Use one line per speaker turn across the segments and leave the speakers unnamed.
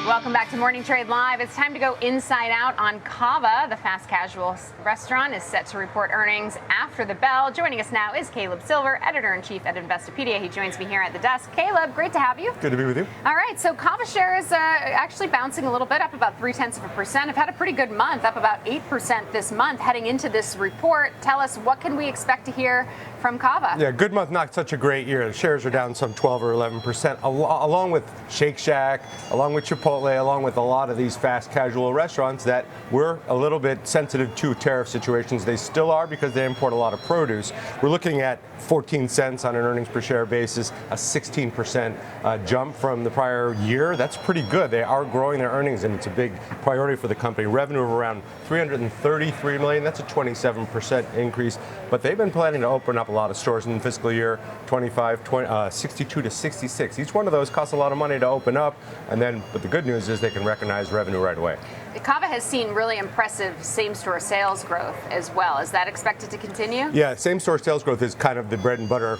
Welcome back to Morning Trade Live. It's time to go inside out on CAVA. The fast casual restaurant is set to report earnings after the bell. Joining us now is Caleb Silver, editor-in-chief at Investopedia. He joins me here at the desk. Caleb, great to have you.
Good to be with you.
All right, so CAVA shares actually bouncing a little bit, up about 0.3%. Have had a pretty good month, up about 8% this month. Heading into this report, tell us, what can we expect to hear from CAVA?
Yeah, good month, not such a great year. The shares are down some 12 or 11%, along with Shake Shack, along with Chipotle, along with a lot of these fast casual restaurants that were a little bit sensitive to tariff situations. They still are because they import a lot of produce. We're looking at 14 cents on an earnings per share basis, a 16% jump from the prior year. That's pretty good. They are growing their earnings, and it's a big priority for the company. Revenue of around $333 million. That's a 27% increase. But they've been planning to open up a lot of stores in fiscal year 62 to 66. Each one of those costs a lot of money to open up, but the good news is they can recognize revenue right away.
CAVA has seen really impressive same-store sales growth as well. Is that expected to continue?
Yeah, same-store sales growth is kind of the bread and butter,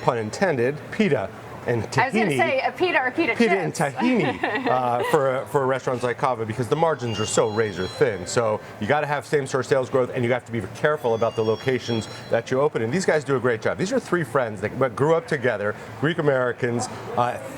pun intended, pita and tahini.
I was going to say a pita or pita chips.
Pita and tahini for restaurants like CAVA, because the margins are so razor thin. So you got to have same-store sales growth, and you have to be careful about the locations that you open in. These guys do a great job. These are three friends that grew up together, Greek Americans,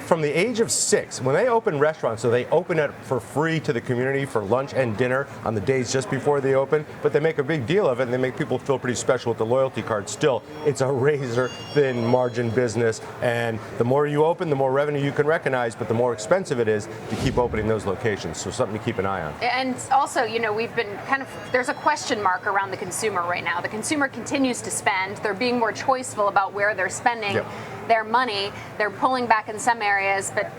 from the age of 6. When they open restaurants, so they open it for free to the community for lunch and dinner on the days just before they open, but they make a big deal of it, and they make people feel pretty special with the loyalty card. Still, it's a razor thin margin business, and the more you open, the more revenue you can recognize, but the more expensive it is to keep opening those locations. So something to keep an eye on.
And also, we've been there's a question mark around the consumer right now. The consumer continues to spend. They're being more choiceful about where they're spending their money. They're pulling back in some areas, but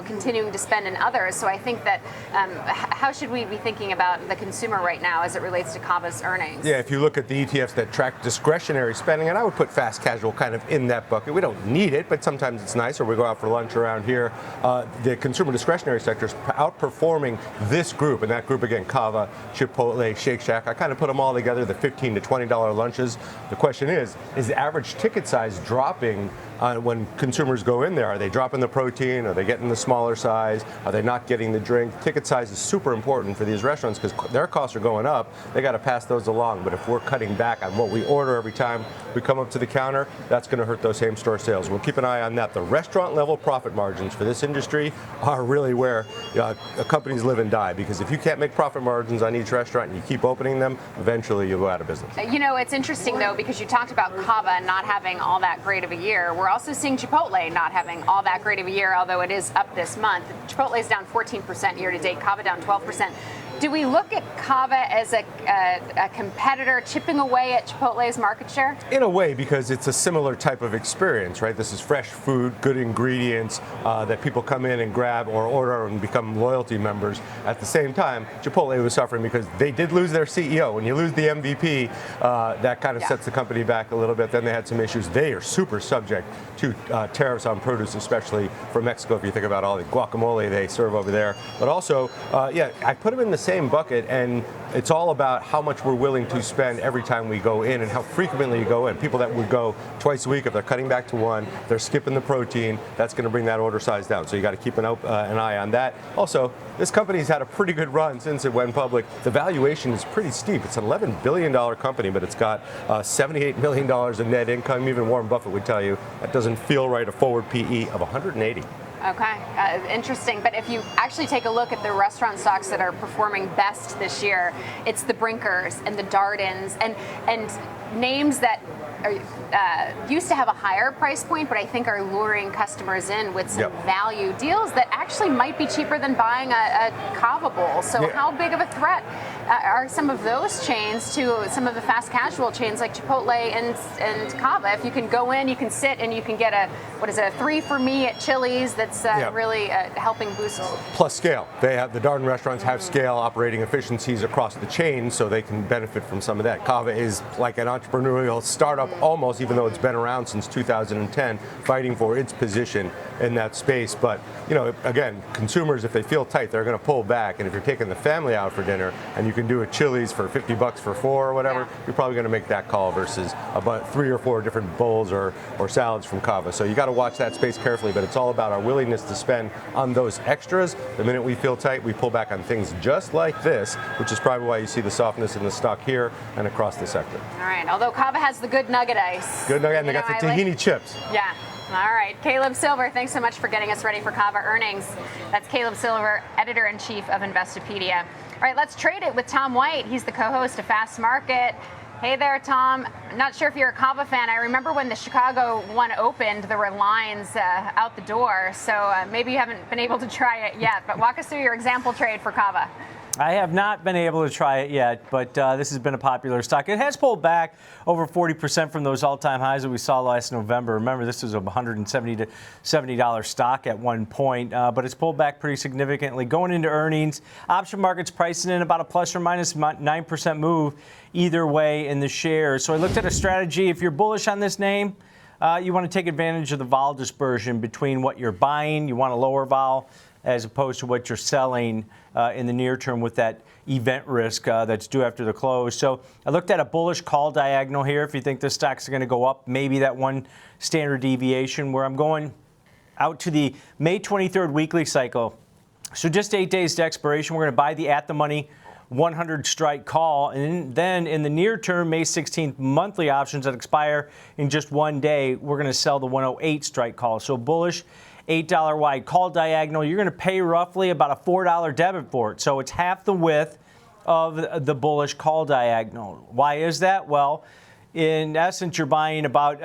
continuing to spend in others. So I think that how should we be thinking about the consumer right now as it relates to CAVA's earnings?
Yeah, if you look at the ETFs that track discretionary spending, and I would put fast casual kind of in that bucket. We don't need it, but sometimes it's nice, or we go out for lunch around here. The consumer discretionary sector is outperforming this group, and that group again, CAVA, Chipotle, Shake Shack. I kind of put them all together, the $15 to $20 lunches. The question is the average ticket size dropping when consumers go in there? Are they dropping the protein? Are they getting the smaller size? Are they not getting the drink? Ticket size is super important for these restaurants because their costs are going up. They got to pass those along. But if we're cutting back on what we order every time we come up to the counter, that's going to hurt those same-store sales. We'll keep an eye on that. The restaurant-level profit margins for this industry are really where companies live and die, because if you can't make profit margins on each restaurant and you keep opening them, eventually you'll go out of business.
It's interesting, though, because you talked about CAVA not having all that great of a year. We're also seeing Chipotle not having all that great of a year, although it is up this month. Chipotle is down 14% year to date, CAVA down 12%. Do we look at CAVA as a competitor chipping away at Chipotle's market share?
In a way, because it's a similar type of experience, right? This is fresh food, good ingredients that people come in and grab or order and become loyalty members. At the same time, Chipotle was suffering because they did lose their CEO. When you lose the MVP, that kind of sets the company back a little bit. Then they had some issues. They are super subject to tariffs on produce, especially from Mexico, if you think about all the guacamole they serve over there. But also, I put them in the same bucket, and it's all about how much we're willing to spend every time we go in and how frequently you go in. People that would go twice a week, if they're cutting back to one, they're skipping the protein, that's going to bring that order size down. So you got to keep an eye on that. Also, this company's had a pretty good run since it went public. The valuation is pretty steep. It's an $11 billion company, but it's got $78 million in net income. Even Warren Buffett would tell you that doesn't feel right. A forward PE of 180.
Okay, interesting. But if you actually take a look at the restaurant stocks that are performing best this year, it's the Brinkers and the Darden's and names that used to have a higher price point, but I think are luring customers in with some value deals that actually might be cheaper than buying a CAVA bowl. So how big of a threat are some of those chains to some of the fast casual chains like Chipotle and CAVA? If you can go in, you can sit, and you can get a 3 for me at Chili's that's really helping boost.
Plus scale. They have the Darden restaurants have scale operating efficiencies across the chain, so they can benefit from some of that. CAVA is like an entrepreneurial startup up almost, even though it's been around since 2010, fighting for its position in that space. But, again, consumers, if they feel tight, they're going to pull back. And if you're taking the family out for dinner and you can do a Chili's for $50 for 4 or whatever, you're probably going to make that call versus about 3 or 4 different bowls or salads from CAVA. So you got to watch that space carefully, but it's all about our willingness to spend on those extras. The minute we feel tight, we pull back on things just like this, which is probably why you see the softness in the stock here and across the sector.
All right. Although CAVA has the good nugget ice.
Good nugget, and they got the tahini chips.
Yeah. All right. Caleb Silver, thanks so much for getting us ready for CAVA earnings. That's Caleb Silver, editor-in-chief of Investopedia. All right, let's trade it with Tom White. He's the co-host of Fast Market. Hey there, Tom. Not sure if you're a CAVA fan. I remember when the Chicago one opened, there were lines out the door. So maybe you haven't been able to try it yet. But walk us through your example trade for CAVA.
I have not been able to try it yet, but this has been a popular stock. It has pulled back over 40% from those all-time highs that we saw last November. Remember, this was a $170 to $70 stock at one point, but it's pulled back pretty significantly. Going into earnings, option market's pricing in about a plus or minus 9% move either way in the shares. So I looked at a strategy. If you're bullish on this name, you want to take advantage of the vol dispersion between what you're buying. You want a lower vol as opposed to what you're selling in the near term with that event risk that's due after the close. So I looked at a bullish call diagonal here. If you think this stock's going to go up, maybe that one standard deviation, where I'm going out to the May 23rd weekly cycle. So just 8 days to expiration. We're going to buy the at-the-money 100 strike call, and then in the near term, May 16th monthly options that expire in just 1 day, we're going to sell the 108 strike call. So bullish, $8 wide call diagonal. You're going to pay roughly about a $4 debit for it. So it's half the width of the bullish call diagonal. Why is that? Well, in essence, you're buying about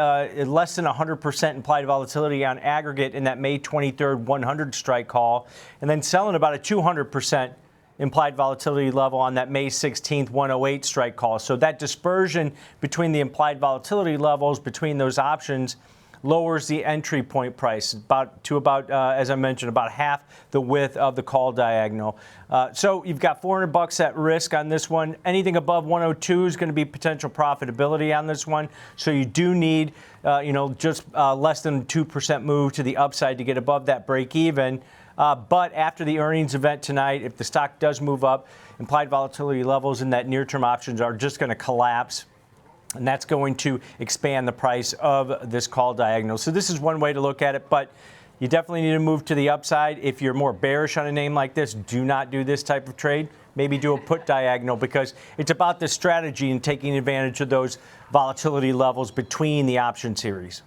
less than 100% implied volatility on aggregate in that May 23rd 100 strike call, and then selling about a 200% implied volatility level on that May 16th 108 strike call. So that dispersion between the implied volatility levels between those options lowers the entry point price as I mentioned, about half the width of the call diagonal. So you've got $400 at risk on this one. Anything above 102 is going to be potential profitability on this one. So you do need, just less than 2% move to the upside to get above that break even. But after the earnings event tonight, if the stock does move up, implied volatility levels in that near-term options are just going to collapse. And that's going to expand the price of this call diagonal. So this is one way to look at it, but you definitely need to move to the upside. If you're more bearish on a name like this, do not do this type of trade. Maybe do a put diagonal, because it's about the strategy and taking advantage of those volatility levels between the option series.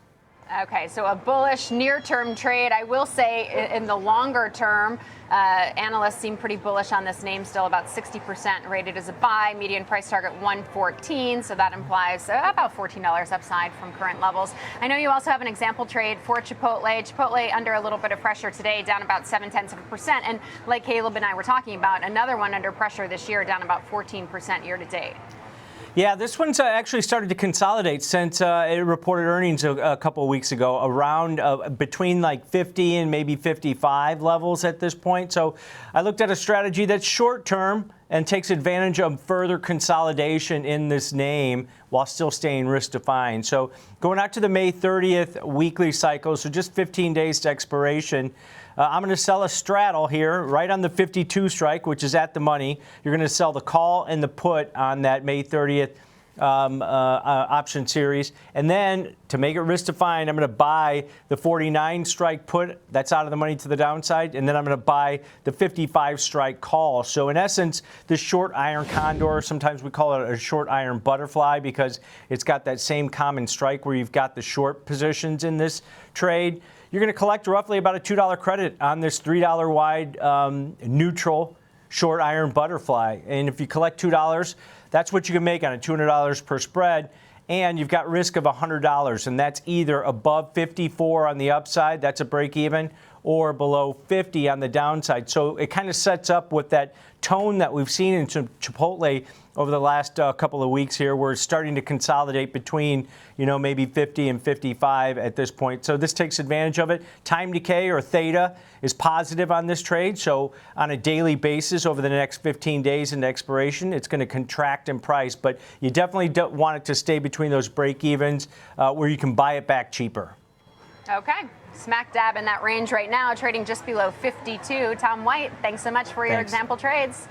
Okay, so a bullish near-term trade. I will say in the longer term, analysts seem pretty bullish on this name still, about 60% rated as a buy, median price target 114, so that implies about $14 upside from current levels. I know you also have an example trade for Chipotle. Chipotle under a little bit of pressure today, down about 0.7%, and like Caleb and I were talking about, another one under pressure this year, down about 14% year to date.
Yeah, this one's actually started to consolidate since it reported earnings a couple of weeks ago, around between like 50 and maybe 55 levels at this point. So I looked at a strategy that's short term and takes advantage of further consolidation in this name while still staying risk defined. So going out to the May 30th weekly cycle, so just 15 days to expiration, I'm going to sell a straddle here right on the 52 strike, which is at the money. You're going to sell the call and the put on that May 30th option series. And then to make it risk defined, I'm going to buy the 49 strike put. That's out of the money to the downside. And then I'm going to buy the 55 strike call. So in essence, this short iron condor, sometimes we call it a short iron butterfly, because it's got that same common strike where you've got the short positions in this trade. You're going to collect roughly about a $2 credit on this $3 wide neutral short iron butterfly. And if you collect $2, that's what you can make on it, $200 per spread. And you've got risk of $100. And that's either above 54 on the upside, that's a break even, or below 50 on the downside. So it kind of sets up with that tone that we've seen in Chipotle over the last couple of weeks here. We're starting to consolidate between, maybe 50 and 55 at this point. So this takes advantage of it. Time decay, or theta, is positive on this trade. So on a daily basis over the next 15 days into expiration, it's going to contract in price. But you definitely don't want it to stay between those break evens where you can buy it back cheaper.
Okay. Smack dab in that range right now, trading just below 52. Tom White, thanks so much for your example trades.